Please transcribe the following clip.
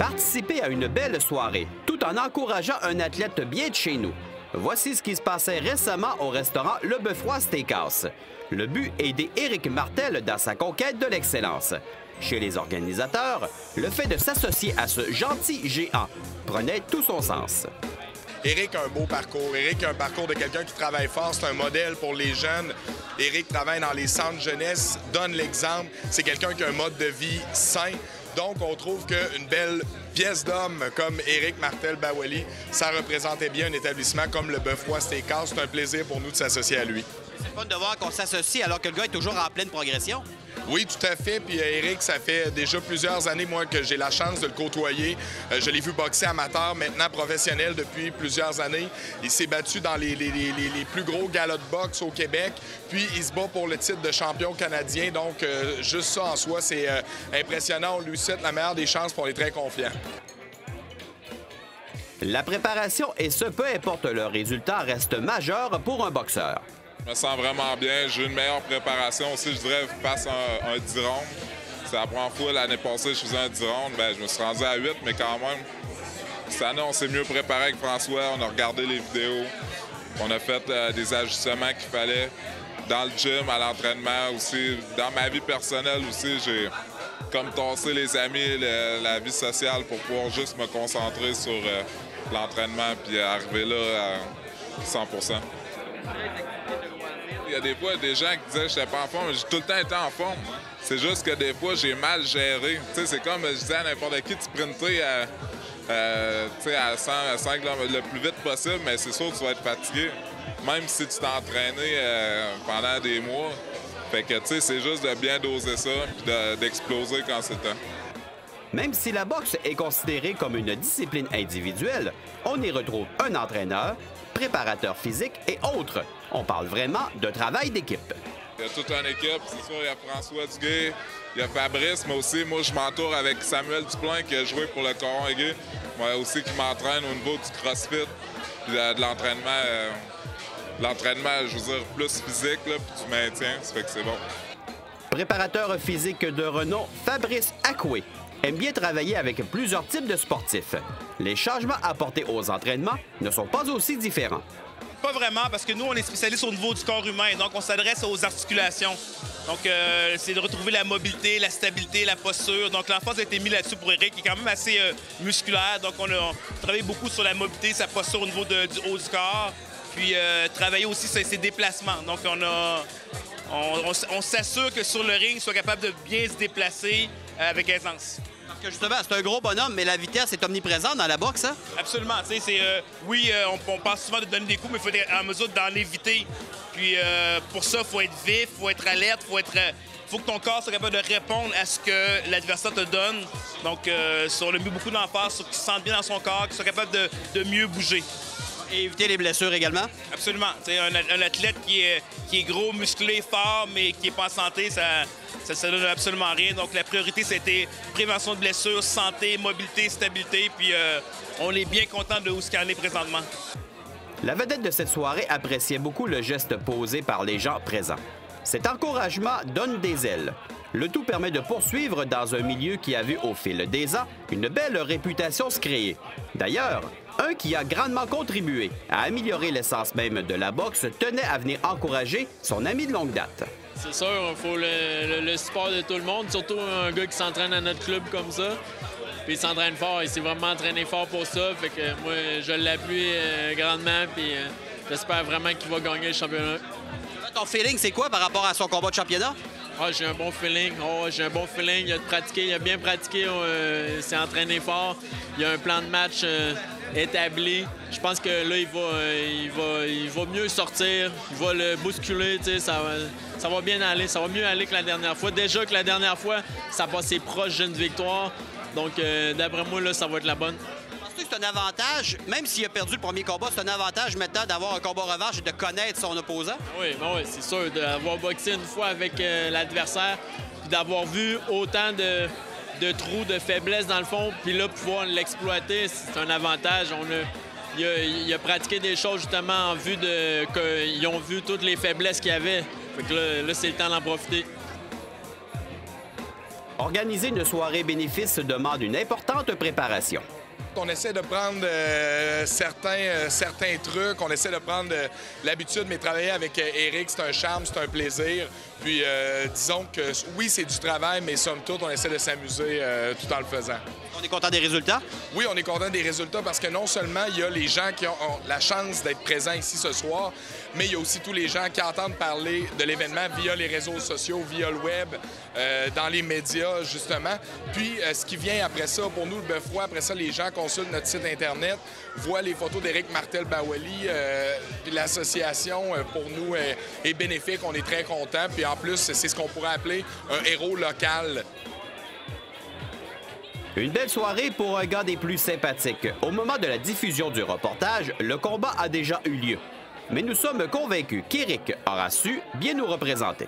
Participer à une belle soirée, tout en encourageant un athlète bien de chez nous. Voici ce qui se passait récemment au restaurant Le Beffroi Steakhouse. Le but, aider Éric Martel dans sa conquête de l'excellence. Chez les organisateurs, le fait de s'associer à ce gentil géant prenait tout son sens. Éric a un beau parcours. Éric a un parcours de quelqu'un qui travaille fort. C'est un modèle pour les jeunes. Éric travaille dans les centres jeunesse, donne l'exemple. C'est quelqu'un qui a un mode de vie sain. Donc, on trouve qu'une belle pièce d'homme comme Éric Martel-Bawali, ça représentait bien un établissement comme le Beffroi Steakhouse. C'est un plaisir pour nous de s'associer à lui. C'est fun de voir qu'on s'associe alors que le gars est toujours en pleine progression. Oui, tout à fait. Puis Éric, ça fait déjà plusieurs années, moi, que j'ai la chance de le côtoyer. Je l'ai vu boxer amateur, maintenant professionnel depuis plusieurs années. Il s'est battu dans les plus gros galas de boxe au Québec. Puis il se bat pour le titre de champion canadien. Donc, juste ça en soi, c'est impressionnant. On lui souhaite la meilleure des chances, puis on est très confiants. La préparation, et ce, peu importe le résultat, reste majeur pour un boxeur. Je me sens vraiment bien. J'ai une meilleure préparation aussi, je dirais, face à un 10 rondes. C'est la première fois l'année passée que je faisais un 10 rondes. Bien, je me suis rendu à 8, mais quand même, cette année, on s'est mieux préparé avec François. On a regardé les vidéos. On a fait des ajustements qu'il fallait dans le gym, à l'entraînement aussi. Dans ma vie personnelle aussi, j'ai comme tassé les amis, la vie sociale pour pouvoir juste me concentrer sur l'entraînement puis arriver là à 100 %. Il y a des fois des gens qui disaient que je n'étais pas en forme, mais j'ai tout le temps été en forme. C'est juste que des fois, j'ai mal géré. C'est comme je disais à n'importe qui de sprinter à 100 km le plus vite possible, mais c'est sûr que tu vas être fatigué, même si tu t'es entraîné pendant des mois. Fait que c'est juste de bien doser ça et d'exploser quand c'est temps. Même si la boxe est considérée comme une discipline individuelle, on y retrouve un entraîneur, préparateur physique et autres. On parle vraiment de travail d'équipe. Il y a toute une équipe, c'est sûr, il y a François Duguay, il y a Fabrice, mais aussi, moi, je m'entoure avec Samuel Duplain qui a joué pour le Coron Aiguë. Moi aussi, qui m'entraîne au niveau du crossfit, puis de l'entraînement, je veux dire, plus physique, là, puis du maintien, ça fait que c'est bon. Préparateur physique de renom, Fabrice Akoué aime bien travailler avec plusieurs types de sportifs. Les changements apportés aux entraînements ne sont pas aussi différents. Pas vraiment, parce que nous, on est spécialiste au niveau du corps humain, donc on s'adresse aux articulations. Donc, c'est de retrouver la mobilité, la stabilité, la posture. Donc, l'emphase a été mise là-dessus pour Éric, qui est quand même assez musculaire. Donc, on a travaillé beaucoup sur la mobilité, sa posture au niveau du haut du corps, puis travailler aussi sur ses déplacements. Donc, on s'assure que sur le ring, il soit capable de bien se déplacer avec aisance. Parce que justement, c'est un gros bonhomme, mais la vitesse est omniprésente dans la boxe, hein? Absolument. Oui, on pense souvent de donner des coups, mais il faut être en mesure d'en éviter. Puis pour ça, il faut être vif, il faut être alerte, faut que ton corps soit capable de répondre à ce que l'adversaire te donne. Donc, on a mis beaucoup d'emphase sur qu'il se sente bien dans son corps, qu'il soit capable de mieux bouger. Et éviter les blessures également? Absolument. Un athlète qui est gros, musclé, fort, mais qui n'est pas en santé, ça ne donne absolument rien. Donc, la priorité, c'était prévention de blessures, santé, mobilité, stabilité. Puis, on est bien content de où ce qu'on est présentement. La vedette de cette soirée appréciait beaucoup le geste posé par les gens présents. Cet encouragement donne des ailes. Le tout permet de poursuivre dans un milieu qui a vu au fil des ans une belle réputation se créer. D'ailleurs, un qui a grandement contribué à améliorer l'essence même de la boxe tenait à venir encourager son ami de longue date. C'est sûr, il faut le support de tout le monde, surtout un gars qui s'entraîne à notre club comme ça. Puis il s'entraîne fort, il s'est vraiment entraîné fort pour ça. Fait que moi, je l'appuie grandement, puis j'espère vraiment qu'il va gagner le championnat. Ton feeling, c'est quoi par rapport à son combat de championnat? Ah, j'ai un bon feeling. J'ai un bon feeling. Il a bien pratiqué, il s'est entraîné fort. Il a un plan de match établi. Je pense que là, il va mieux sortir. Il va le bousculer. Ça va bien aller. Ça va mieux aller que la dernière fois. Déjà que la dernière fois, ça passait proche d'une victoire. Donc, d'après moi, là, ça va être la bonne. Penses-tu que c'est un avantage, même s'il a perdu le premier combat, c'est un avantage maintenant d'avoir un combat revanche et de connaître son opposant? Oui, c'est sûr. D'avoir boxé une fois avec l'adversaire, puis d'avoir vu autant de trous, de faiblesses dans le fond, puis là, pouvoir l'exploiter, c'est un avantage. Il a pratiqué des choses justement en vue qu'ils ont vu toutes les faiblesses qu'il y avait. Fait que là c'est le temps d'en profiter. Organiser une soirée bénéfice demande une importante préparation. On essaie de prendre certains trucs, on essaie de prendre l'habitude, mais travailler avec Éric, c'est un charme, c'est un plaisir. Puis disons que oui, c'est du travail, mais somme toute, on essaie de s'amuser tout en le faisant. On est content des résultats? Oui, on est content des résultats parce que non seulement il y a les gens qui ont la chance d'être présents ici ce soir, mais il y a aussi tous les gens qui entendent parler de l'événement via les réseaux sociaux, via le web, dans les médias, justement. Puis, ce qui vient après ça, pour nous, le Bœuf Roi, après ça, les gens consultent notre site Internet, voient les photos d'Éric Martel-Bawali, puis l'association, pour nous, est bénéfique. On est très contents. Puis, en plus, c'est ce qu'on pourrait appeler un héros local. Une belle soirée pour un gars des plus sympathiques. Au moment de la diffusion du reportage, le combat a déjà eu lieu. Mais nous sommes convaincus qu'Éric aura su bien nous représenter.